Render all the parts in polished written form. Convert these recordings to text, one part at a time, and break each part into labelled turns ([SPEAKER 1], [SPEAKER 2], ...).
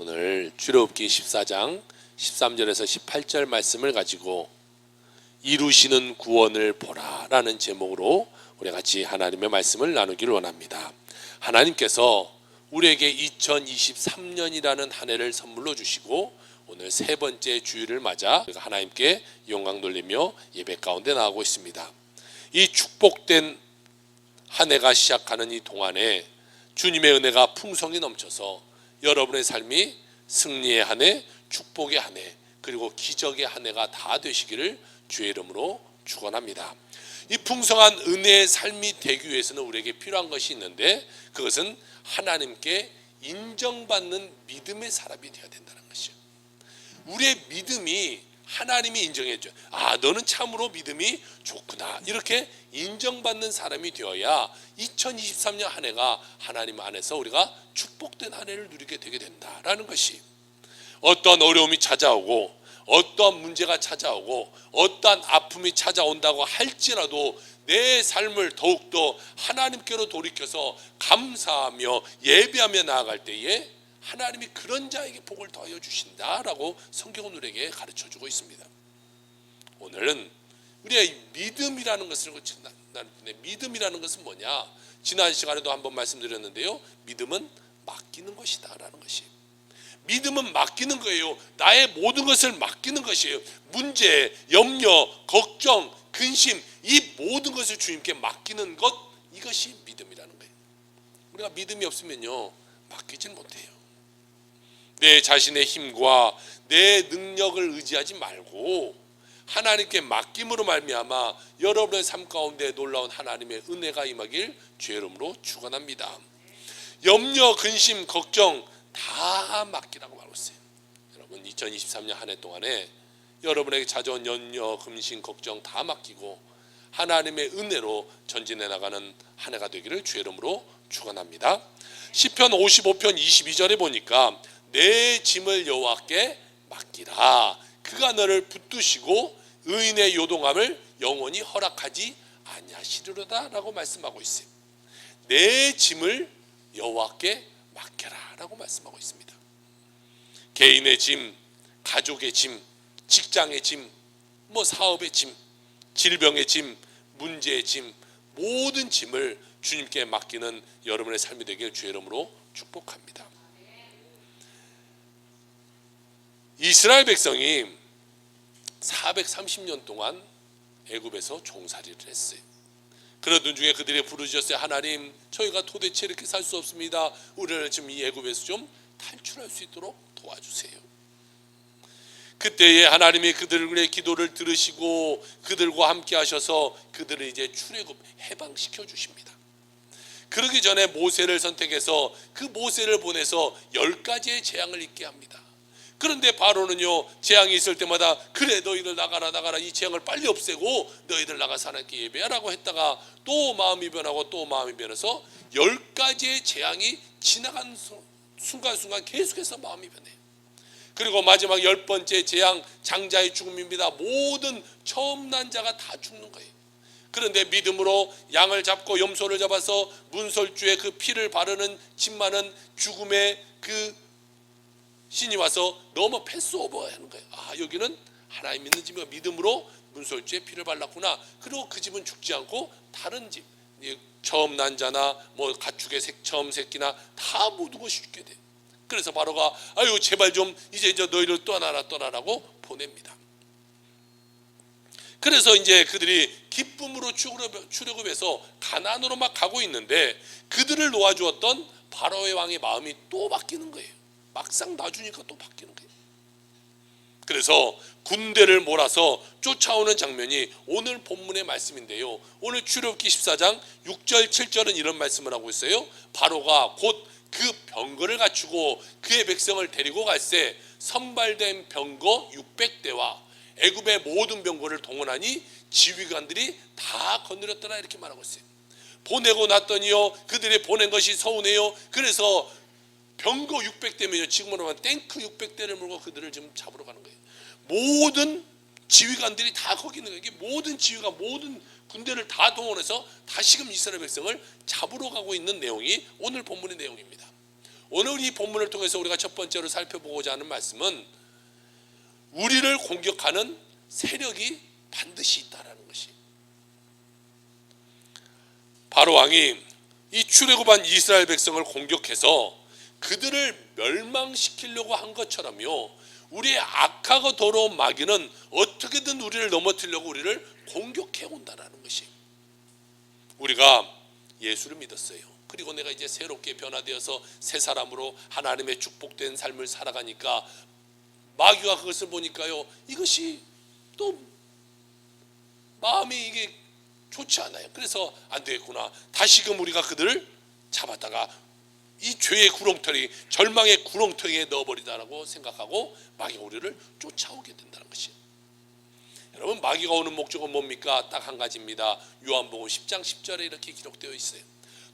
[SPEAKER 1] 오늘 출애굽기 14장 13절에서 18절 말씀을 가지고 이루시는 구원을 보라 라는 제목으로 우리 같이 하나님의 말씀을 나누기를 원합니다. 하나님께서 우리에게 2023년이라는 한 해를 선물로 주시고 오늘 세 번째 주일을 맞아 하나님께 영광 돌리며 예배 가운데 나가고 있습니다. 이 축복된 한 해가 시작하는 이 동안에 주님의 은혜가 풍성히 넘쳐서 여러분의 삶이 승리의 한 해, 축복의 한 해, 그리고 기적의 한 해가 다 되시기를 주의 이름으로 축원합니다. 이 풍성한 은혜의 삶이 되기 위해서는 우리에게 필요한 것이 있는데 그것은 하나님께 인정받는 믿음의 사람이 되어야 된다는 것이죠. 우리의 믿음이 하나님이 인정해 줘요. 아, 너는 참으로 믿음이 좋구나. 이렇게 인정받는 사람이 되어야 2023년 한 해가 하나님 안에서 우리가 축복된 한 해를 누리게 되게 된다라는 것이, 어떤 어려움이 찾아오고 어떠한 문제가 찾아오고 어떠한 아픔이 찾아온다고 할지라도 내 삶을 더욱더 하나님께로 돌이켜서 감사하며 예배하며 나아갈 때에 하나님이 그런 자에게 복을 더하여 주신다라고 성경은 우리에게 가르쳐주고 있습니다. 오늘은 우리의 믿음이라는 것을, 믿음이라는 것은 뭐냐? 지난 시간에도 한번 말씀드렸는데요, 믿음은 맡기는 것이다 라는 것이, 믿음은 맡기는 거예요. 나의 모든 것을 맡기는 것이에요. 문제, 염려, 걱정, 근심, 이 모든 것을 주님께 맡기는 것, 이것이 믿음이라는 거예요. 우리가 믿음이 없으면요 맡기질 못해요. 내 자신의 힘과 내 능력을 의지하지 말고 하나님께 맡김으로 말미암아 여러분의 삶 가운데 놀라운 하나님의 은혜가 임하길 주의 이름으로 축원합니다. 염려, 근심, 걱정 다 맡기라고 말하고 있어요. 여러분 2023년 한 해 동안에 여러분에게 찾아온 염려, 근심, 걱정 다 맡기고 하나님의 은혜로 전진해 나가는 한 해가 되기를 주의 이름으로 축원합니다. 시편 55편 22절에 보니까 내 짐을 여호와께 맡기라. 그가 너를 붙드시고 의인의 요동함을 영원히 허락하지 아니하시리로다 라고 말씀하고 있어요. 내 짐을 여호와께 맡겨라 라고 말씀하고 있습니다. 개인의 짐, 가족의 짐, 직장의 짐, 사업의 짐, 질병의 짐, 문제의 짐, 모든 짐을 주님께 맡기는 여러분의 삶이 되길 주의 이름으로 축복합니다. 이스라엘 백성이 430년 동안 애굽에서 종살이를 했어요. 그러던 중에 그들이 부르짖었어요. 하나님, 저희가 도대체 이렇게 살 수 없습니다. 우리를 지금 이 애굽에서 좀 탈출할 수 있도록 도와주세요. 그때에 하나님이 그들의 기도를 들으시고 그들과 함께 하셔서 그들을 이제 출애굽 해방시켜 주십니다. 그러기 전에 모세를 선택해서 그 모세를 보내서 10가지의 재앙을 있게 합니다. 그런데 바로는요, 재앙이 있을 때마다 그래 너희들 나가라, 이 재앙을 빨리 없애고 너희들 나가서 하나님께 예배하라고 했다가 또 마음이 변하고 또 마음이 변해서 10가지의 재앙이 지나간 순간순간 계속해서 마음이 변해요. 그리고 마지막 10번째 재앙, 장자의 죽음입니다. 모든 처음 난 자가 다 죽는 거예요. 그런데 믿음으로 양을 잡고 염소를 잡아서 문설주에 그 피를 바르는 짓만은 죽음의 그 신이 와서 너무 패스오버 하는 거예요. 아, 여기는 하나님 믿는 집이고 믿음으로 문설주에 피를 발랐구나. 그리고 그 집은 죽지 않고 다른 집, 처음 난 자나 가축의 처음 새끼나 다 모든 것이 죽게 돼요. 그래서 바로가 아유 제발 좀 이제 너희를 떠나라고 보냅니다. 그래서 이제 그들이 기쁨으로 출애굽해서 가나안으로 막 가고 있는데 그들을 놓아주었던 바로의 왕의 마음이 또 바뀌는 거예요. 막상 놔주니까 또 바뀌는 거예요. 그래서 군대를 몰아서 쫓아오는 장면이 오늘 본문의 말씀인데요, 오늘 출애굽기 14장 6절 7절은 이런 말씀을 하고 있어요. 바로가 곧 그 병거를 갖추고 그의 백성을 데리고 갈새 선발된 병거 600대와 애굽의 모든 병거를 동원하니 지휘관들이 다 거느렸더라 이렇게 말하고 있어요. 보내고 났더니요, 그들이 보낸 것이 서운해요. 그래서 병거 600대면요, 지금으로 하면 탱크 600대를 몰고 그들을 지금 잡으러 가는 거예요. 모든 지휘관들이 다 거기 있는 거예요. 이게 모든 지휘관, 모든 군대를 다 동원해서 다시금 이스라엘 백성을 잡으러 가고 있는 내용이 오늘 본문의 내용입니다. 오늘 이 본문을 통해서 우리가 첫 번째로 살펴보고자 하는 말씀은 우리를 공격하는 세력이 반드시 있다라는 것이, 바로 왕이 이 출애굽한 이스라엘 백성을 공격해서 그들을 멸망시키려고 한 것처럼요, 우리의 악하고 더러운 마귀는 어떻게든 우리를 넘어뜨리려고 우리를 공격해 온다라는 것이, 우리가 예수를 믿었어요. 그리고 내가 이제 새롭게 변화되어서 새 사람으로 하나님의 축복된 삶을 살아가니까 마귀가 그것을 보니까요, 이것이 또 마음이 이게 좋지 않아요. 그래서 안 되겠구나, 다시금 우리가 그들을 잡았다가 이 죄의 구렁텅이, 절망의 구렁텅이에 넣어버리다라고 생각하고 마귀가 우리를 쫓아오게 된다는 것이에요. 여러분, 마귀가 오는 목적은 뭡니까? 딱 한 가지입니다. 요한복음 10장 10절에 이렇게 기록되어 있어요.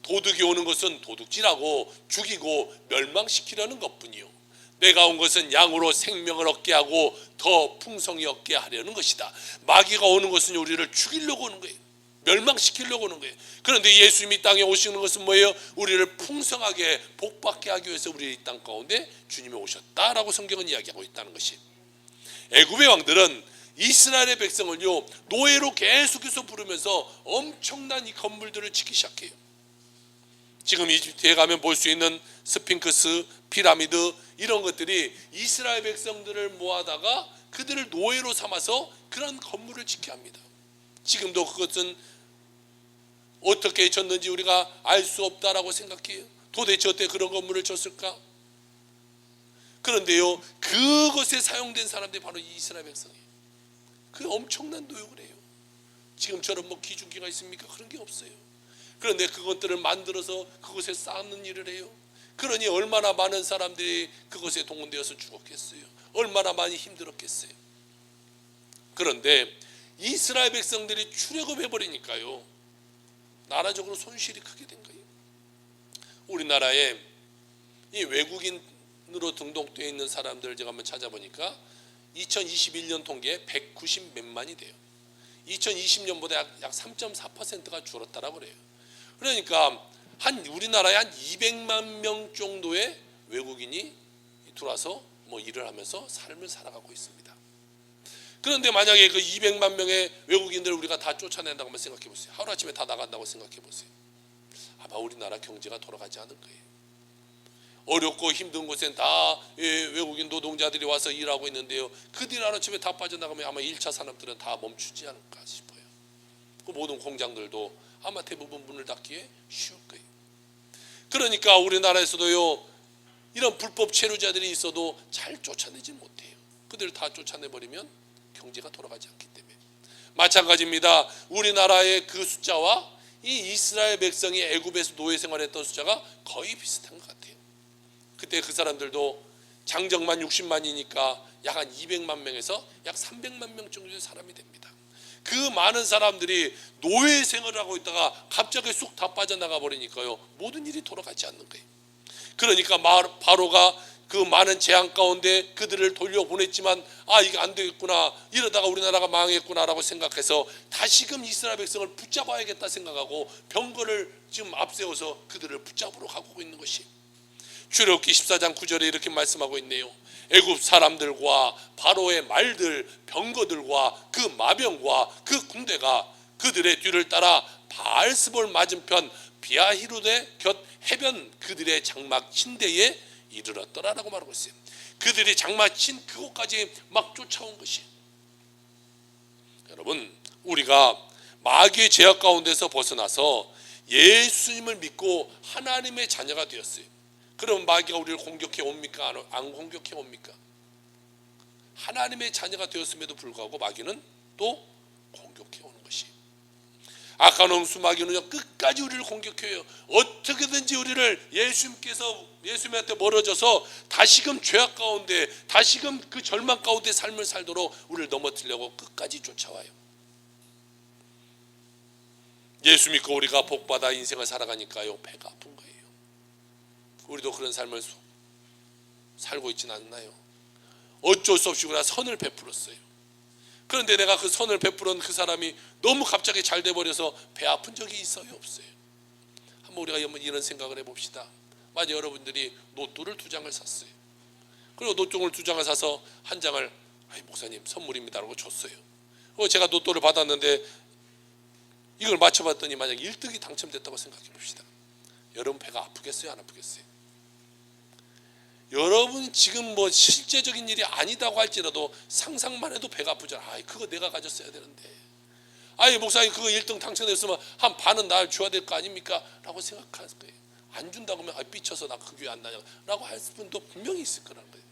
[SPEAKER 1] 도둑이 오는 것은 도둑질하고 죽이고 멸망시키려는 것뿐이요, 내가 온 것은 양으로 생명을 얻게 하고 더 풍성히 얻게 하려는 것이다. 마귀가 오는 것은 우리를 죽이려고 오는 거예요. 멸망시키려고 오는 거예요. 그런데 예수님이 땅에 오시는 것은 뭐예요? 우리를 풍성하게 복받게 하기 위해서 우리 이 땅 가운데 주님이 오셨다라고 성경은 이야기하고 있다는 것이, 애굽의 왕들은 이스라엘의 백성을요, 노예로 계속해서 부르면서 엄청난 이 건물들을 짓기 시작해요. 지금 이집트에 가면 볼 수 있는 스핑크스, 피라미드, 이런 것들이 이스라엘 백성들을 모아다가 그들을 노예로 삼아서 그런 건물을 짓게 합니다. 지금도 그것은 어떻게 졌는지 우리가 알 수 없다라고 생각해요. 도대체 어떻게 그런 건물을 졌을까? 그런데요, 그것에 사용된 사람들이 바로 이스라엘 백성이에요. 그 엄청난 노역을 해요. 지금처럼 뭐 기중기가 있습니까? 그런 게 없어요. 그런데 그것들을 만들어서 그곳에 쌓는 일을 해요. 그러니 얼마나 많은 사람들이 그것에 동원되어서 죽었겠어요. 얼마나 많이 힘들었겠어요. 그런데 이스라엘 백성들이 출애굽해 버리니까요, 나라적으로 손실이 크게 된 거예요. 우리나라에 이 외국인으로 등록되어 있는 사람들을 제가 한번 찾아보니까 2021년 통계 190 몇만이 돼요. 2020년보다 약 3.4%가 줄었다라고 그래요. 그러니까 우리나라에 한 200만 명 정도의 외국인이 들어와서 뭐 일을 하면서 삶을 살아가고 있습니다. 그런데 만약에 그 200만 명의 외국인들을 우리가 다 쫓아낸다고 한번 생각해 보세요. 하루아침에 다 나간다고 생각해 보세요. 아마 우리나라 경제가 돌아가지 않을 거예요. 어렵고 힘든 곳엔 다 외국인 노동자들이 와서 일하고 있는데요, 그들이 하루아침에 다 빠져나가면 아마 1차 산업들은 다 멈추지 않을까 싶어요. 그 모든 공장들도 아마 대부분 문을 닫기에 쉬울 거예요. 그러니까 우리나라에서도요, 이런 불법 체류자들이 있어도 잘 쫓아내지 못해요. 그들을 다 쫓아내버리면 경제가 돌아가지 않기 때문에. 마찬가지입니다. 우리나라의 그 숫자와 이 이스라엘 백성이 애굽에서 노예 생활했던 숫자가 거의 비슷한 것 같아요. 그때 그 사람들도 장정만 60만이니까 약 한 200만 명에서 약 300만 명 정도의 사람이 됩니다. 그 많은 사람들이 노예 생활을 하고 있다가 갑자기 쑥 다 빠져나가 버리니까요, 모든 일이 돌아가지 않는 거예요. 그러니까 바로가 그 많은 재앙 가운데 그들을 돌려보냈지만 이게 안 되겠구나, 이러다가 우리나라가 망했구나라고 생각해서 다시금 이스라엘 백성을 붙잡아야겠다 생각하고 병거를 지금 앞세워서 그들을 붙잡으러 가고 있는 것이, 출애굽기 14장 9절에 이렇게 말씀하고 있네요. 애굽 사람들과 바로의 말들, 병거들과 그 마병과 그 군대가 그들의 뒤를 따라 바알스볼 맞은편 비아히루데 곁 해변 그들의 장막 친대에 이르렀더라라고 말하고 있어요. 그들이 장막 친 그곳까지 막 쫓아온 것이, 여러분, 우리가 마귀의 제약 가운데서 벗어나서 예수님을 믿고 하나님의 자녀가 되었어요. 그럼 마귀가 우리를 공격해 옵니까? 안 공격해 옵니까? 하나님의 자녀가 되었음에도 불구하고 마귀는 또 공격해 오는 것이, 악한 수마귀는요, 끝까지 우리를 공격해요. 어떻게든지 우리를 예수님한테 멀어져서 다시금 죄악 가운데, 다시금 그 절망 가운데 삶을 살도록 우리를 넘어뜨리려고 끝까지 쫓아와요. 예수 믿고 우리가 복받아 인생을 살아가니까요, 배가 아픈 거예요. 우리도 그런 삶을 살고 있지는 않나요? 어쩔 수 없이 우리가 선을 베풀었어요. 그런데 내가 그 선을 베풀은 그 사람이 너무 갑자기 잘 돼버려서 배 아픈 적이 있어요, 없어요? 한번 우리가 이런 생각을 해봅시다. 만약 여러분들이 로또를 2장을 샀어요. 그리고 로또를 2장을 사서 한 장을 목사님 선물입니다라고 줬어요. 그리고 제가 로또를 받았는데 이걸 맞춰봤더니 만약 1등이 당첨됐다고 생각해 봅시다. 여러분 배가 아프겠어요? 안 아프겠어요? 여러분 지금 뭐 실제적인 일이 아니다고 할지라도 상상만 해도 배가 아프잖아. 그거 내가 가졌어야 되는데. 목사님 그거 1등 당첨됐으면 한 반은 날 줘야 될 거 아닙니까? 라고 생각할 거예요. 안 준다고 하면 삐쳐서 나 그 교회 안 다녀 라고 할 분도 분명히 있을 거라는 거예요.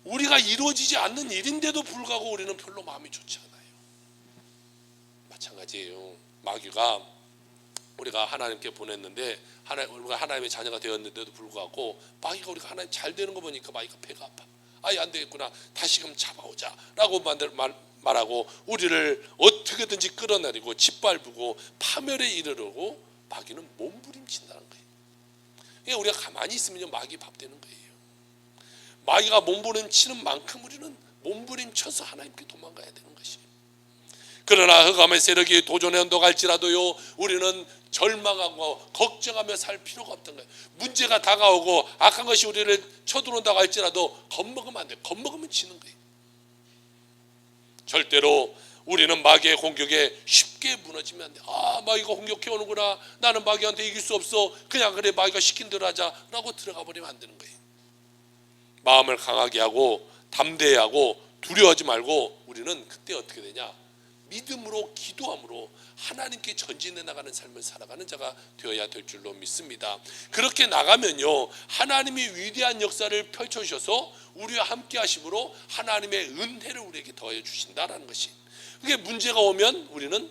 [SPEAKER 1] 우리가 이루어지지 않는 일인데도 불구하고 우리는 별로 마음이 좋지 않아요. 마찬가지예요. 마귀가 우리가 하나님께 보냈는데 우리가 하나님의 자녀가 되었는데도 불구하고 마귀가 우리가 하나님 잘 되는 거 보니까 마귀가 배가 아파. 안 되겠구나. 다시금 잡아오자 라고 말하고 우리를 어떻게든지 끌어내리고 짓밟고 파멸에 이르려고 마귀는 몸부림친다는 거예요. 그러니까 우리가 가만히 있으면 마귀 밥 되는 거예요. 마귀가 몸부림치는 만큼 우리는 몸부림쳐서 하나님께 도망가야 되는 것이에요. 그러나 흑암의 세력이 도전에 언덕할지라도요, 우리는 절망하고 걱정하며 살 필요가 없던 거예요. 문제가 다가오고 악한 것이 우리를 쳐들어온다고 할지라도 겁먹으면 안 돼요. 겁먹으면 지는 거예요. 절대로 우리는 마귀의 공격에 쉽게 무너지면 안 돼. 마귀가 공격해 오는구나. 나는 마귀한테 이길 수 없어. 그냥 그래 마귀가 시킨 대로 하자라고 들어가 버리면 안 되는 거예요. 마음을 강하게 하고 담대히 하고 두려워하지 말고 우리는 그때 어떻게 되냐? 믿음으로 기도함으로 하나님께 전진해 나가는 삶을 살아가는 자가 되어야 될 줄로 믿습니다. 그렇게 나가면요, 하나님이 위대한 역사를 펼쳐주셔서 우리와 함께 하심으로 하나님의 은혜를 우리에게 더해 주신다라는 것이, 그게 문제가 오면 우리는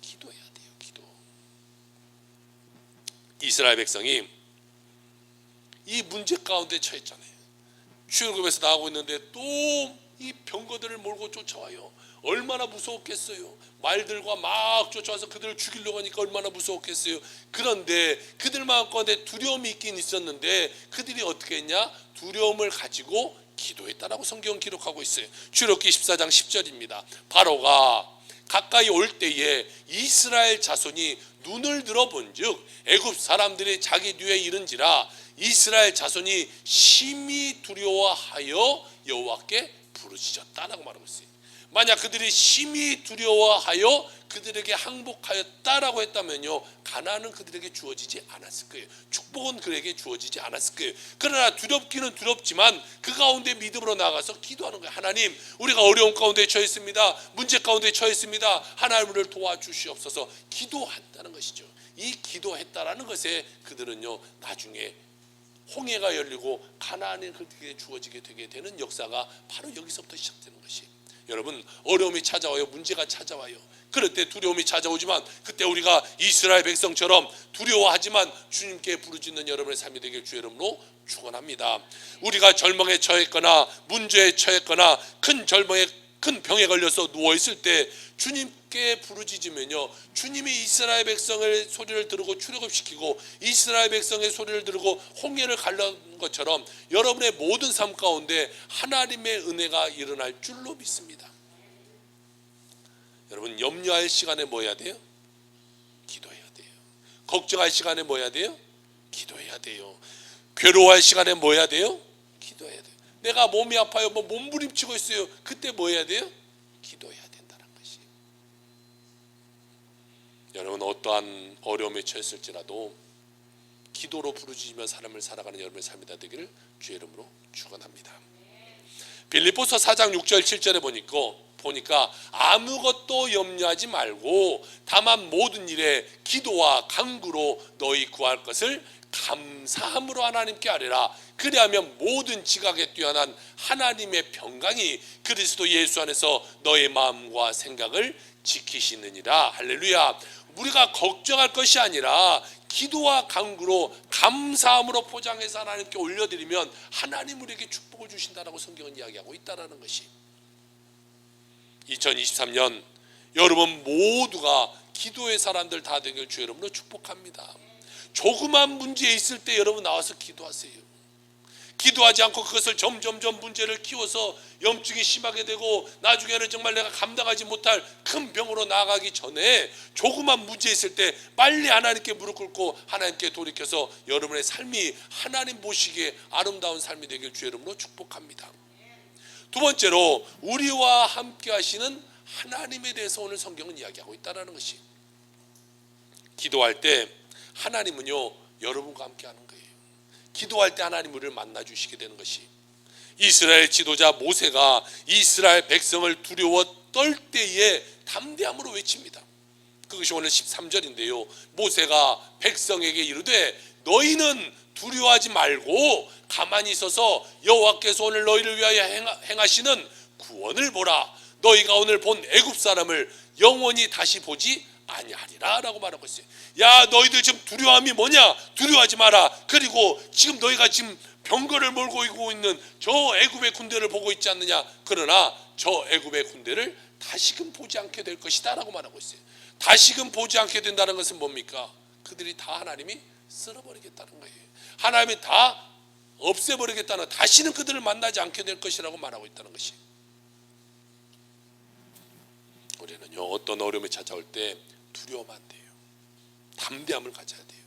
[SPEAKER 1] 기도해야 돼요. 기도. 이스라엘 백성이 이 문제 가운데 처했잖아요. 출애굽에서 나오고 있는데 또 이 병거들을 몰고 쫓아와요. 얼마나 무서웠겠어요. 말들과 막 쫓아와서 그들을 죽이려고 하니까 얼마나 무서웠겠어요. 그런데 그들 마음 가운데 두려움이 있긴 있었는데 그들이 어떻게 했냐? 두려움을 가지고 기도했다라고 성경은 기록하고 있어요. 출애굽기 14장 10절입니다. 바로가 가까이 올 때에 이스라엘 자손이 눈을 들어본즉 애굽 사람들이 자기 뒤에 이른지라 이스라엘 자손이 심히 두려워하여 여호와께 부르짖었다라고 말하고 있어요. 만약 그들이 심히 두려워하여 그들에게 항복하였다라고 했다면요, 가나안은 그들에게 주어지지 않았을 거예요. 축복은 그에게 주어지지 않았을 거예요. 그러나 두렵기는 두렵지만 그 가운데 믿음으로 나가서 기도하는 거예요. 하나님, 우리가 어려운 가운데 처했습니다. 문제 가운데 처했습니다. 하나님 우리를 도와주시옵소서. 기도한다는 것이죠. 이 기도했다라는 것에 그들은요, 나중에 홍해가 열리고 가나안에 그들에게 주어지게 되게 되는 역사가 바로 여기서부터 시작되는 것이. 여러분, 어려움이 찾아와요. 문제가 찾아와요. 그럴 때 두려움이 찾아오지만 그때 우리가 이스라엘 백성처럼 두려워하지만 주님께 부르짖는 여러분의 삶이 되길 주의 이름으로 축원합니다. 우리가 절망에 처했거나 문제에 처했거나 큰 병에 걸려서 누워있을 때 주님께 부르짖으면요, 주님이 이스라엘 백성의 소리를 들고 출애굽시키고 이스라엘 백성의 소리를 들고 홍해를 갈라는 것처럼 여러분의 모든 삶 가운데 하나님의 은혜가 일어날 줄로 믿습니다. 여러분, 염려할 시간에 뭐 해야 돼요? 기도해야 돼요. 걱정할 시간에 뭐 해야 돼요? 기도해야 돼요. 괴로워할 시간에 뭐 해야 돼요? 기도해야 돼요. 내가 몸이 아파요, 몸부림치고 있어요. 그때 뭐 해야 돼요? 기도해야 된다는 것이. 여러분, 어떠한 어려움에 처했을지라도 기도로 부르짖으며 사람을 살아가는 여러분의 삶이 되기를 주의 이름으로 축원합니다. 빌립보서 4장 6절 7절에 보니까 아무것도 염려하지 말고 다만 모든 일에 기도와 간구로 너희 구할 것을 감사함으로 하나님께 아뢰라. 그리하면 모든 지각에 뛰어난 하나님의 평강이 그리스도 예수 안에서 너의 마음과 생각을 지키시느니라. 할렐루야. 우리가 걱정할 것이 아니라 기도와 간구로 감사함으로 포장해서 하나님께 올려드리면 하나님 우리에게 축복을 주신다라고 성경은 이야기하고 있다는 것이. 2023년 여러분 모두가 기도의 사람들 다 되길 주의 이름으로 축복합니다. 조그만 문제 있을 때 여러분 나와서 기도하세요. 기도하지 않고 그것을 점점점 문제를 키워서 염증이 심하게 되고 나중에는 정말 내가 감당하지 못할 큰 병으로 나아가기 전에 조그만 문제 있을 때 빨리 하나님께 무릎 꿇고 하나님께 돌이켜서 여러분의 삶이 하나님 보시기에 아름다운 삶이 되길 주의 이름으로 축복합니다. 두 번째로 우리와 함께 하시는 하나님에 대해서 오늘 성경은 이야기하고 있다는 것이, 기도할 때 하나님은요 여러분과 함께 하는 거예요. 기도할 때 하나님 우리를 만나 주시게 되는 것이, 이스라엘 지도자 모세가 이스라엘 백성을 두려워 떨 때에 담대함으로 외칩니다. 그것이 오늘 13절인데요 모세가 백성에게 이르되 너희는 두려워하지 말고 가만히 있어서 여호와께서 오늘 너희를 위하여 행하시는 구원을 보라. 너희가 오늘 본 애굽 사람을 영원히 다시 보지 아니하리라 라고 말하고 있어요. 야, 너희들 지금 두려움이 뭐냐? 두려워하지 마라. 그리고 지금 너희가 지금 병거를 몰고 있는 저 애굽의 군대를 보고 있지 않느냐? 그러나 저 애굽의 군대를 다시금 보지 않게 될 것이다 라고 말하고 있어요. 다시금 보지 않게 된다는 것은 뭡니까? 그들이 다 하나님이 쓸어버리겠다는 거예요. 하나님이 다 없애버리겠다는, 다시는 그들을 만나지 않게 될 것이라고 말하고 있다는 것이, 우리는요 어떤 어려움이 찾아올 때 두려워하면 안 돼요. 담대함을 가져야 돼요.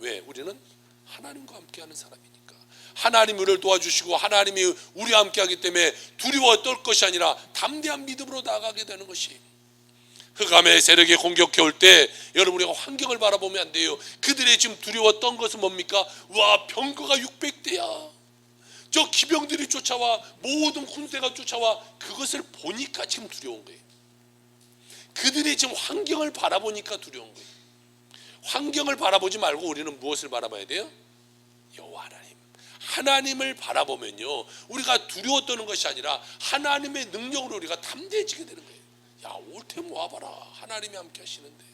[SPEAKER 1] 왜? 우리는 하나님과 함께하는 사람이니까. 하나님이 우리를 도와주시고 하나님이 우리와 함께하기 때문에 두려워 떨 것이 아니라 담대한 믿음으로 나아가게 되는 것이, 흑암의 세력이 공격해 올 때 여러분 우리가 환경을 바라보면 안 돼요. 그들의 지금 두려웠던 것은 뭡니까? 와, 병거가 600대야. 저 기병들이 쫓아와, 모든 군대가 쫓아와. 그것을 보니까 지금 두려운 거예요. 그들이 지금 환경을 바라보니까 두려운 거예요. 환경을 바라보지 말고 우리는 무엇을 바라봐야 돼요? 여호와 하나님. 하나님을 바라보면요 우리가 두려워 떠는 것이 아니라 하나님의 능력으로 우리가 담대해지게 되는 거예요. 야, 올 테면 와봐라. 하나님이 함께 하시는데.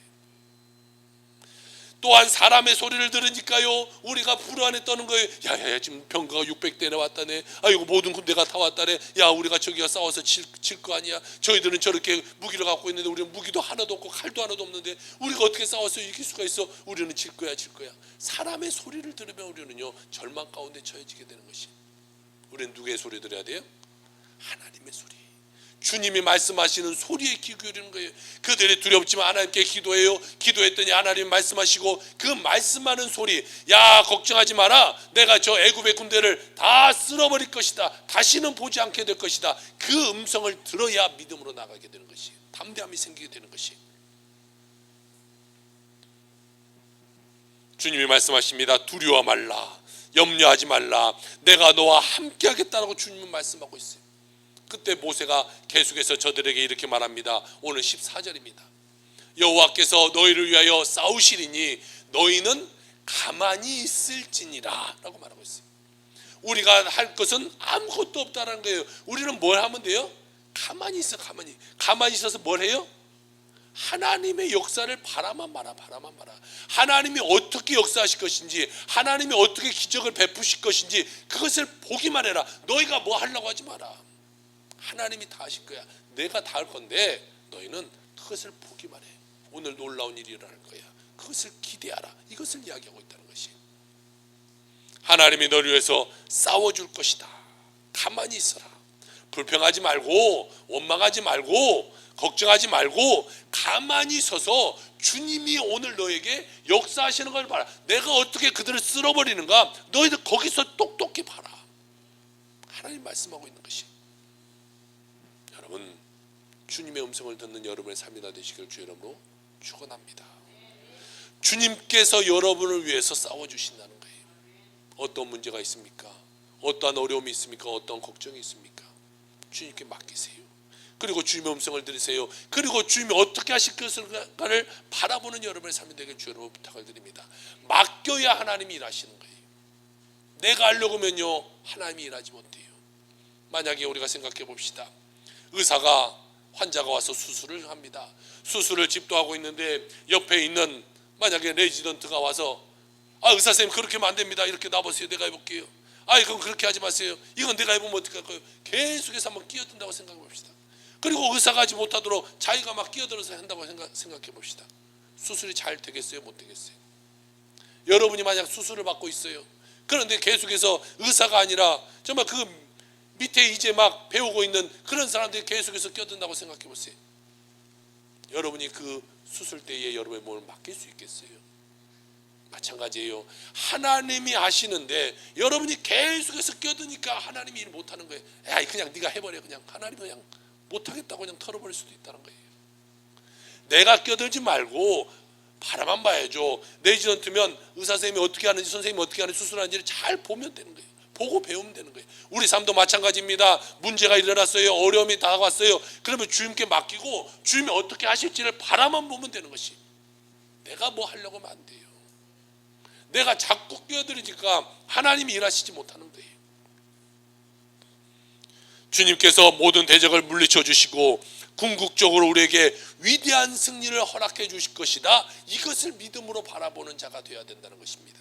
[SPEAKER 1] 또한 사람의 소리를 들으니까요 우리가 불안에 떠는 거예요. 야야야, 지금 병거가 600대나 왔다네. 아이고, 모든 군대가 다 왔다네. 야, 우리가 저기가 싸워서 질 거 아니야. 저희들은 저렇게 무기를 갖고 있는데 우리는 무기도 하나도 없고 칼도 하나도 없는데 우리가 어떻게 싸워서 이길 수가 있어. 우리는 질 거야. 사람의 소리를 들으면 우리는요 절망 가운데 처해지게 되는 것이, 우리는 누구의 소리 들어야 돼요? 하나님의 소리. 주님이 말씀하시는 소리에 귀 기울이는 거예요. 그들이 두렵지만 하나님께 기도해요. 기도했더니 하나님 말씀하시고 그 말씀하는 소리, 야, 걱정하지 마라. 내가 저 애굽의 군대를 다 쓸어버릴 것이다. 다시는 보지 않게 될 것이다. 그 음성을 들어야 믿음으로 나가게 되는 것이, 담대함이 생기게 되는 것이. 주님이 말씀하십니다. 두려워 말라. 염려하지 말라. 내가 너와 함께 하겠다라고 주님은 말씀하고 있어요. 그때 모세가 계속해서 저들에게 이렇게 말합니다. 오늘 14절입니다. 여호와께서 너희를 위하여 싸우시리니 너희는 가만히 있을지니라 라고 말하고 있어요. 우리가 할 것은 아무것도 없다는 거예요. 우리는 뭘 하면 돼요? 가만히 있어. 가만히 있어서 뭘 해요? 하나님의 역사를 바라만 봐라. 하나님이 어떻게 역사하실 것인지, 하나님이 어떻게 기적을 베푸실 것인지 그것을 보기만 해라. 너희가 뭐 하려고 하지 마라. 하나님이 다 하실 거야. 내가 다 할 건데 너희는 그것을 보기만 해. 오늘 놀라운 일이 일어날 거야. 그것을 기대하라. 이것을 이야기하고 있다는 것이, 하나님이 너를 위해서 싸워줄 것이다. 가만히 있어라. 불평하지 말고 원망하지 말고 걱정하지 말고 가만히 서서 주님이 오늘 너에게 역사하시는 걸 봐라. 내가 어떻게 그들을 쓸어버리는가 너희들 거기서 똑똑히 봐라. 하나님 말씀하고 있는 것이, 여러분 주님의 음성을 듣는 여러분의 삶이 다 되시길 주의 이름으로 축원합니다. 주님께서 여러분을 위해서 싸워주신다는 거예요. 어떤 문제가 있습니까? 어떠한 어려움이 있습니까? 어떤 걱정이 있습니까? 주님께 맡기세요. 그리고 주님의 음성을 들으세요. 그리고 주님이 어떻게 하실 것을까를 바라보는 여러분의 삶이 되길 주의 이름으로 부탁을 드립니다. 맡겨야 하나님이 일하시는 거예요. 내가 하려고 하면요 하나님이 일하지 못해요. 만약에 우리가 생각해 봅시다. 의사가 환자가 와서 수술을 합니다. 수술을 집도하고 있는데 옆에 있는 만약에 레지던트가 와서 의사 선생님 그렇게 하면 안 됩니다. 이렇게 놔보세요. 내가 해볼게요. 그럼 그렇게 하지 마세요. 이건 내가 해보면 어떻게 할까요? 계속해서 한번 끼어든다고 생각해 봅시다. 그리고 의사가 하지 못하도록 자기가 막 끼어들어서 한다고 생각해 봅시다. 수술이 잘 되겠어요? 못 되겠어요? 여러분이 만약 수술을 받고 있어요. 그런데 계속해서 의사가 아니라 정말 그 밑에 이제 막 배우고 있는 그런 사람들이 계속해서 껴든다고 생각해 보세요. 여러분이 그 수술 때에 여러분의 몸을 맡길 수 있겠어요? 마찬가지예요. 하나님이 하시는데 여러분이 계속해서 껴드니까 하나님이 일 못하는 거예요. 야, 그냥 네가 해버려. 그냥 하나님은 그냥 못하겠다고 그냥 털어버릴 수도 있다는 거예요. 내가 껴들지 말고 바라만 봐야죠. 레지던트면 의사 선생님이 어떻게 하는지, 선생님이 어떻게 하는지, 수술하는지를 잘 보면 되는 거예요. 보고 배우면 되는 거예요. 우리 삶도 마찬가지입니다. 문제가 일어났어요. 어려움이 다가왔어요. 그러면 주님께 맡기고 주님이 어떻게 하실지를 바라만 보면 되는 것이, 내가 뭐 하려고 하면 안 돼요. 내가 자꾸 끼어들으니까 하나님이 일하시지 못하는 거예요. 주님께서 모든 대적을 물리쳐 주시고 궁극적으로 우리에게 위대한 승리를 허락해 주실 것이다. 이것을 믿음으로 바라보는 자가 되어야 된다는 것입니다.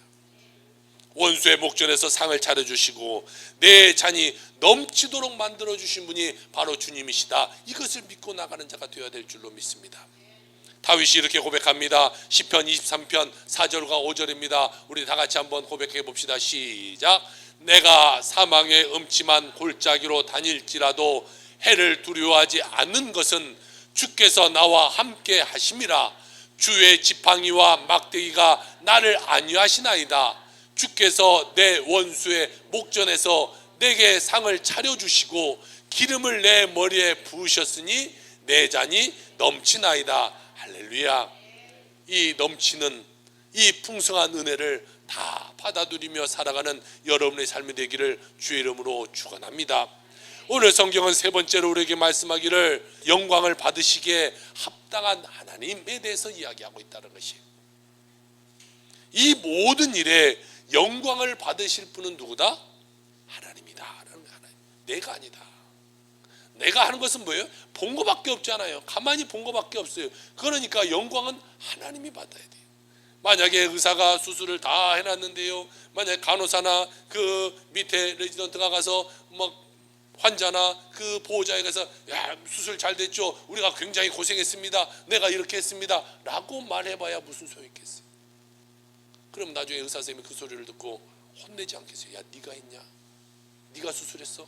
[SPEAKER 1] 원수의 목전에서 상을 차려주시고 내 잔이 넘치도록 만들어주신 분이 바로 주님이시다. 이것을 믿고 나가는 자가 되어야 될 줄로 믿습니다. 다윗이 이렇게 고백합니다. 시편 23편 4절과 5절입니다. 우리 다 같이 한번 고백해 봅시다. 시작. 내가 사망의 음침한 골짜기로 다닐지라도 해를 두려워하지 않는 것은 주께서 나와 함께 하심이라. 주의 지팡이와 막대기가 나를 안위하시나이다. 주께서 내 원수의 목전에서 내게 상을 차려주시고 기름을 내 머리에 부으셨으니 내 잔이 넘치나이다. 할렐루야. 이 넘치는 이 풍성한 은혜를 다 받아들이며 살아가는 여러분의 삶이 되기를 주의 이름으로 축원합니다. 오늘 성경은 세 번째로 우리에게 말씀하기를 영광을 받으시기에 합당한 하나님에 대해서 이야기하고 있다는 것이에요. 이 모든 일에 영광을 받으실 분은 누구다? 하나님이다. 하나님. 내가 아니다. 내가 하는 것은 뭐예요? 본 거밖에 없잖아요. 가만히 본 거밖에 없어요. 그러니까 영광은 하나님이 받아야 돼요. 만약에 의사가 수술을 다 해놨는데요, 만약에 간호사나 그 밑에 레지던트가 가서 막 환자나 그 보호자에 가서 야, 수술 잘 됐죠? 우리가 굉장히 고생했습니다. 내가 이렇게 했습니다. 라고 말해봐야 무슨 소용이 있겠어요? 그럼 나중에 의사 선생님이 그 소리를 듣고 혼내지 않겠어요? 야, 네가 했냐? 네가 수술했어?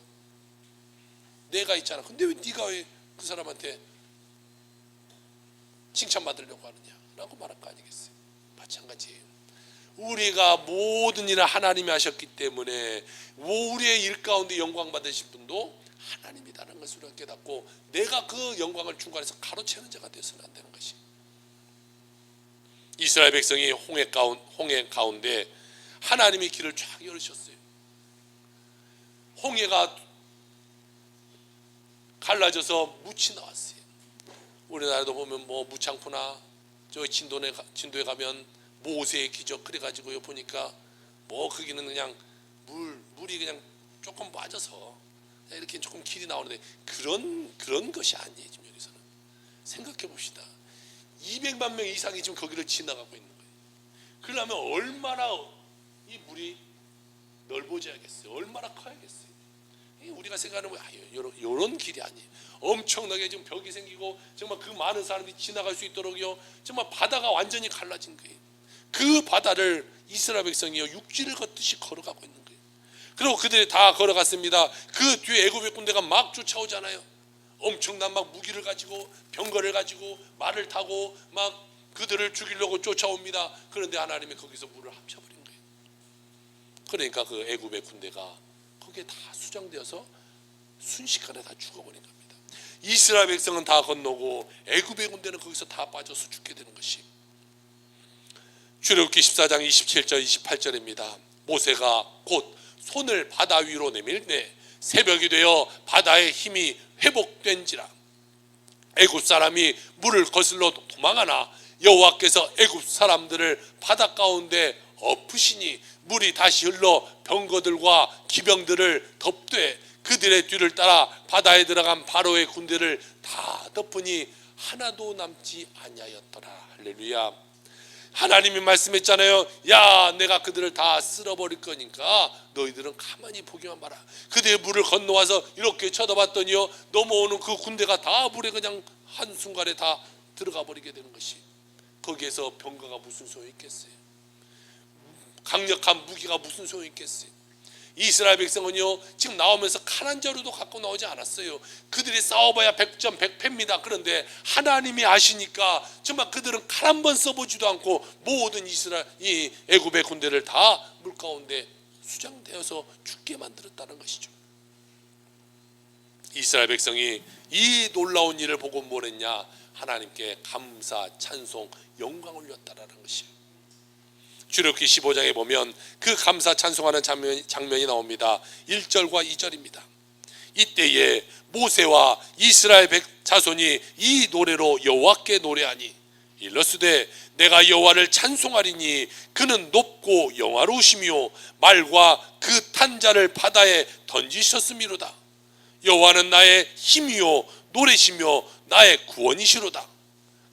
[SPEAKER 1] 내가 있잖아. 근데 왜 네가 왜 그 사람한테 칭찬받으려고 하느냐? 라고 말할 거 아니겠어요? 마찬가지예요. 우리가 모든 일을 하나님이 하셨기 때문에 우리의 일 가운데 영광 받으신 분도 하나님이라는 것을 우리가 깨닫고 내가 그 영광을 중간에서 가로채는 자가 되어서는 안 되는 것이. 이스라엘 백성이 홍해 가운데 하나님이 길을 쫙 열으셨어요. 홍해가 갈라져서 묻이 나왔어요. 우리나라도 보면 뭐 무창포나 저 진도에 가면 모세의 기적 그래가지고요 보니까 뭐 거기는 그냥 물이 그냥 조금 빠져서 이렇게 조금 길이 나오는데 그런 것이 아니에요. 지금 여기서는 생각해 봅시다. 200만 명 이상이 지금 거기를 지나가고 있는 거예요. 그러려면 얼마나 이 물이 넓어져야겠어요. 얼마나 커야겠어요. 우리가 생각하는 이런 길이 아니에요. 엄청나게 지금 벽이 생기고 정말 그 많은 사람들이 지나갈 수 있도록요. 정말 바다가 완전히 갈라진 거예요. 그 바다를 이스라엘 백성이요 육지를 걷듯이 걸어가고 있는 거예요. 그리고 그들이 다 걸어갔습니다. 그 뒤에 애굽의 군대가 막 쫓아오잖아요. 엄청난 막 무기를 가지고 병거를 가지고 말을 타고 막 그들을 죽이려고 쫓아옵니다. 그런데 하나님이 거기서 물을 합쳐버린 거예요. 그러니까 그 애굽의 군대가 거기에 다 수정되어서 순식간에 다 죽어버린 겁니다. 이스라엘 백성은 다 건너고 애굽의 군대는 거기서 다 빠져서 죽게 되는 것이. 출애굽기 14장 27절 28절입니다. 모세가 곧 손을 바다 위로 내밀매 새벽이 되어 바다의 힘이 회복된지라. 애굽 사람이 물을 거슬러 도망하나 여호와께서 애굽 사람들을 바다 가운데 엎으시니 물이 다시 흘러 병거들과 기병들을 덮되 그들의 뒤를 따라 바다에 들어간 바로의 군대를 다 덮으니 하나도 남지 아니하였더라. 할렐루야. 하나님이 말씀했잖아요. 야, 내가 그들을 다 쓸어버릴 거니까 너희들은 가만히 보기만 봐라. 그들의 물을 건너와서 이렇게 쳐다봤더니요 넘어오는 그 군대가 다 물에 그냥 한순간에 다 들어가 버리게 되는 것이. 거기에서 병거가 무슨 소용이 있겠어요? 강력한 무기가 무슨 소용이 있겠어요? 이스라엘 백성은요 지금 나오면서 칼한 자루도 갖고 나오지 않았어요. 그들이 싸워봐야 100전 100패입니다. 그런데 하나님이 아시니까 정말 그들은 칼 한 번 써보지도 않고 모든 이 애굽의 군대를 다 물가운데 수장되어서 죽게 만들었다는 것이죠. 이스라엘 백성이 이 놀라운 일을 보고 뭘 했냐? 하나님께 감사, 찬송, 영광 올렸다라는 것이에요. 출애굽기 15장에 보면 그 감사 찬송하는 장면이 나옵니다. 1절과 2절입니다. 이때에 모세와 이스라엘 자손이 이 노래로 여호와께 노래하니 일러스되 내가 여호와를 찬송하리니 그는 높고 영화로우시며 말과 그 탄 자를 바다에 던지셨음이로다. 여호와는 나의 힘이요 노래시며 나의 구원이시로다.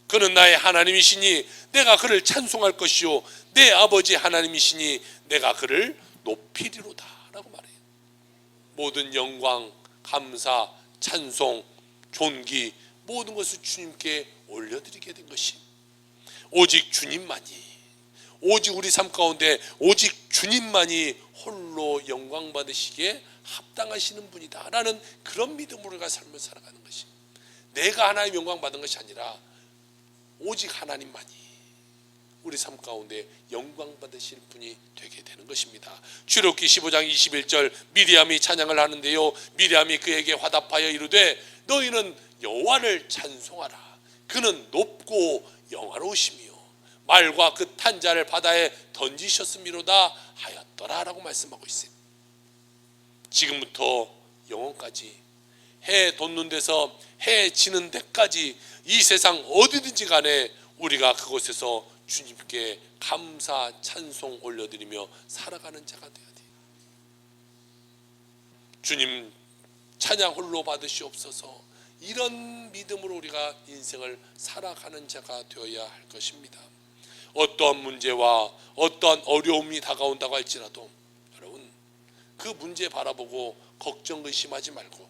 [SPEAKER 1] 그는 나의 하나님이시니 내가 그를 찬송할 것이요 내 아버지 하나님이시니 내가 그를 높이리로다 라고 말해요. 모든 영광, 감사, 찬송, 존귀 모든 것을 주님께 올려드리게 된 것이 오직 주님만이, 오직 우리 삶 가운데 오직 주님만이 홀로 영광 받으시기에 합당하시는 분이다 라는 그런 믿음으로 우리가 삶을 살아가는 것이, 내가 하나님 영광 받은 것이 아니라 오직 하나님만이 우리 삶 가운데 영광 받으실 분이 되게 되는 것입니다. 출애굽기 15장 21절 미리암이 찬양을 하는데요, 미리암이 그에게 화답하여 이르되 너희는 여호와를 찬송하라. 그는 높고 영화로우시며 말과 그 탄 자를 바다에 던지셨음이로다 하였더라 라고 말씀하고 있어요. 지금부터 영원까지 해 돋는 데서 해 지는 데까지 이 세상 어디든지 간에 우리가 그곳에서 주님께 감사 찬송 올려드리며 살아가는 자가 되어야 돼요. 주님 찬양 홀로 받으시옵소서. 이런 믿음으로 우리가 인생을 살아가는 자가 되어야 할 것입니다. 어떠한 문제와 어떠한 어려움이 다가온다고 할지라도 여러분 그 문제 바라보고 걱정 의심하지 말고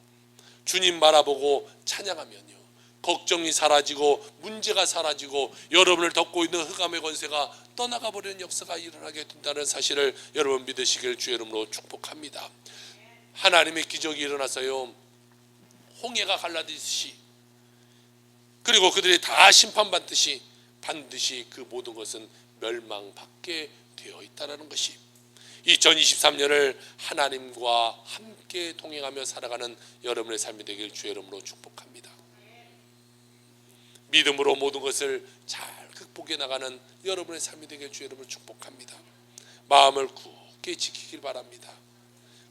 [SPEAKER 1] 주님 바라보고 찬양하면요 걱정이 사라지고 문제가 사라지고 여러분을 덮고 있는 흑암의 권세가 떠나가 버리는 역사가 일어나게 된다는 사실을 여러분 믿으시길 주의 이름으로 축복합니다. 하나님의 기적이 일어나서요 홍해가 갈라지듯이 그리고 그들이 다 심판받듯이 반드시 그 모든 것은 멸망받게 되어 있다는 것이 2023년을 하나님과 함께 동행하며 살아가는 여러분의 삶이 되길 주의 이름으로 축복합니다. 믿음으로 모든 것을 잘 극복해 나가는 여러분의 삶이 되길 주의 이름으로 축복합니다. 마음을 굳게 지키길 바랍니다.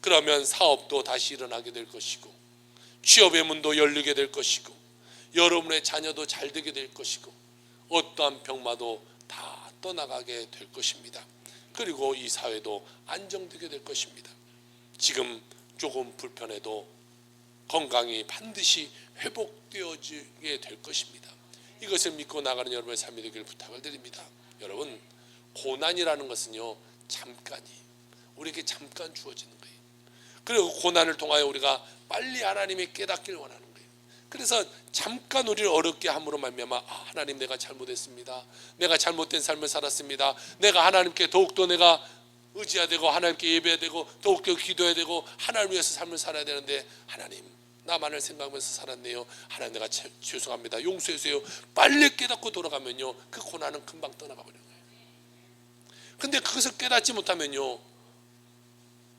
[SPEAKER 1] 그러면 사업도 다시 일어나게 될 것이고 취업의 문도 열리게 될 것이고 여러분의 자녀도 잘 되게 될 것이고 어떠한 병마도 다 떠나가게 될 것입니다. 그리고 이 사회도 안정되게 될 것입니다. 지금 조금 불편해도 건강이 반드시 회복되어지게 될 것입니다. 이것을 믿고 나가는 여러분의 삶이 되기를 부탁을 드립니다. 여러분 고난이라는 것은요 잠깐이 우리에게 잠깐 주어지는 거예요. 그리고 고난을 통하여 우리가 빨리 하나님이 깨닫기를 원하는 거예요. 그래서 잠깐 우리를 어렵게 함으로 말미암아 하나님 내가 잘못했습니다. 내가 잘못된 삶을 살았습니다. 내가 하나님께 더욱더 내가 의지해야 되고 하나님께 예배해야 되고 더욱더 기도해야 되고 하나님을 위해서 삶을 살아야 되는데 하나님 나만을 생각하면서 살았네요. 하나님 내가 죄송합니다. 용서해 주세요. 빨리 깨닫고 돌아가면요 그 고난은 금방 떠나가 버리는 거예요. 근데 그것을 깨닫지 못하면요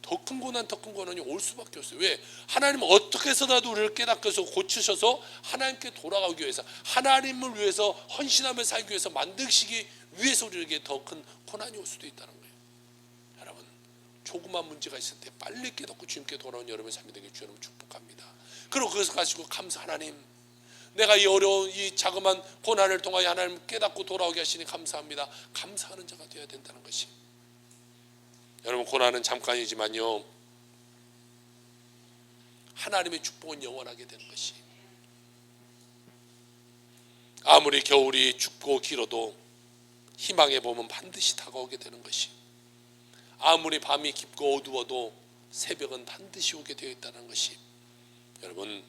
[SPEAKER 1] 더 큰 고난이 올 수밖에 없어요. 왜? 하나님은 어떻게 해서라도 우리를 깨닫게 해서 고치셔서 하나님께 돌아가기 위해서 하나님을 위해서 헌신하며 살기 위해서 만드시기 위해서 우리에게 더 큰 고난이 올 수도 있다는 거예요. 여러분 조그만 문제가 있을 때 빨리 깨닫고 주님께 돌아온 여러분의 삶이 되길 주님 축복합니다. 그리고 그것을 가지고 감사 하나님 내가 이 어려운 이 자그만 고난을 통하여 하나님 깨닫고 돌아오게 하시니 감사합니다. 감사하는 자가 되어야 된다는 것이 여러분 고난은 잠깐이지만요 하나님의 축복은 영원하게 되는 것이 아무리 겨울이 춥고 길어도 희망의 봄은 반드시 다가오게 되는 것이 아무리 밤이 깊고 어두워도 새벽은 반드시 오게 되어 있다는 것이 여러분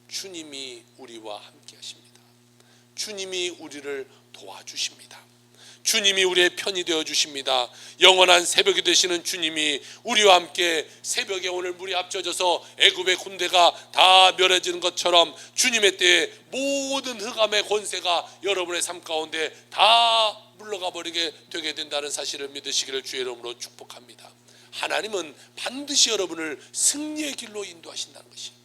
[SPEAKER 1] 주님이 우리와 함께 하십니다. 주님이 우리를 도와주십니다. 주님이 우리의 편이 되어 주십니다. 영원한 새벽이 되시는 주님이 우리와 함께 새벽에 오늘 물이 합쳐져서 애굽의 군대가 다 멸해지는 것처럼 주님의 때에 모든 흑암의 권세가 여러분의 삶 가운데 다 물러가 버리게 되게 된다는 사실을 믿으시기를 주의 이름으로 축복합니다. 하나님은 반드시 여러분을 승리의 길로 인도하신다는 것이에요.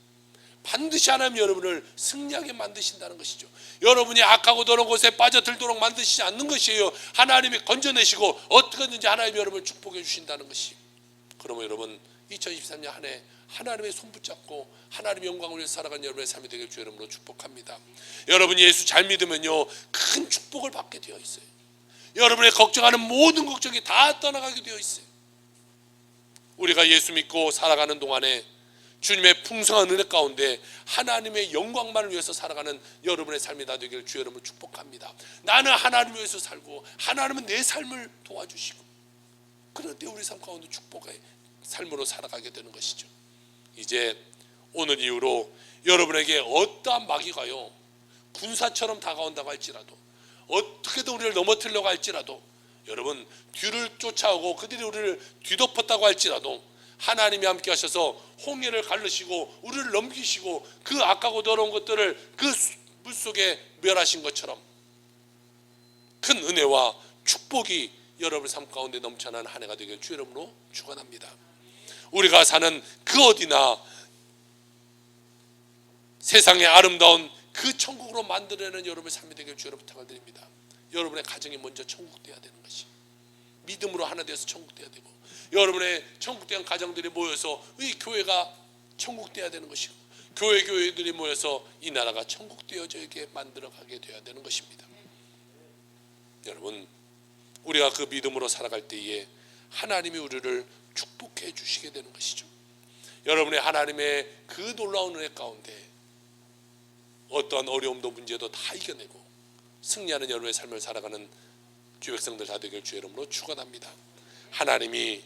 [SPEAKER 1] 반드시 하나님 여러분을 승리하게 만드신다는 것이죠. 여러분이 악하고 더러운 곳에 빠져들도록 만드시지 않는 것이에요. 하나님이 건져내시고 어떻게든지 하나님 여러분을 축복해 주신다는 것이. 그러면 여러분 2023년 한 해 하나님의 손 붙잡고 하나님의 영광을 위해서 살아가는 여러분의 삶이 되길 주의 이름으로 축복합니다. 여러분이 예수 잘 믿으면요 큰 축복을 받게 되어 있어요. 여러분의 걱정하는 모든 걱정이 다 떠나가게 되어 있어요. 우리가 예수 믿고 살아가는 동안에 주님의 풍성한 은혜 가운데 하나님의 영광만을 위해서 살아가는 여러분의 삶이 다 되기를 주의 이름으로 축복합니다. 나는 하나님을 위해서 살고 하나님은 내 삶을 도와주시고 그럴 때 우리 삶 가운데 축복의 삶으로 살아가게 되는 것이죠. 이제 오늘 이후로 여러분에게 어떠한 마귀가요 군사처럼 다가온다고 할지라도 어떻게든 우리를 넘어뜨리려고 할지라도 여러분 뒤를 쫓아오고 그들이 우리를 뒤덮었다고 할지라도 하나님이 함께 하셔서 홍해를 가르시고 우리를 넘기시고 그 악하고 더러운 것들을 그 물속에 멸하신 것처럼 큰 은혜와 축복이 여러분 삶 가운데 넘쳐나는 한 해가 되길 주의 이름으로 축원합니다. 우리가 사는 그 어디나 세상의 아름다운 그 천국으로 만들어내는 여러분의 삶이 되길 주의 이름으로 부탁을 드립니다. 여러분의 가정이 먼저 천국 돼야 되는 것이 믿음으로 하나 되어서 천국 돼야 되고 여러분의 천국된 가정들이 모여서 이 교회가 천국되어야 되는 것이고 교회들이 모여서 이 나라가 천국되어지게 만들어가게 되어야 되는 것입니다. 여러분 우리가 그 믿음으로 살아갈 때에 하나님이 우리를 축복해 주시게 되는 것이죠. 여러분의 하나님의 그 놀라운 은혜 가운데 어떠한 어려움도 문제도 다 이겨내고 승리하는 여러분의 삶을 살아가는 주 백성들 다 되길 주의 이름으로 축원합니다. 하나님이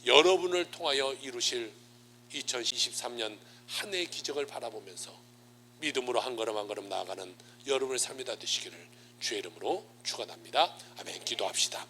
[SPEAKER 1] 여러분을 통하여 이루실 2023년 한 해의 기적을 바라보면서 믿음으로 한 걸음 한 걸음 나아가는 여러분의 삶이 다 되시기를 주의 이름으로 축원합니다. 아멘. 기도합시다.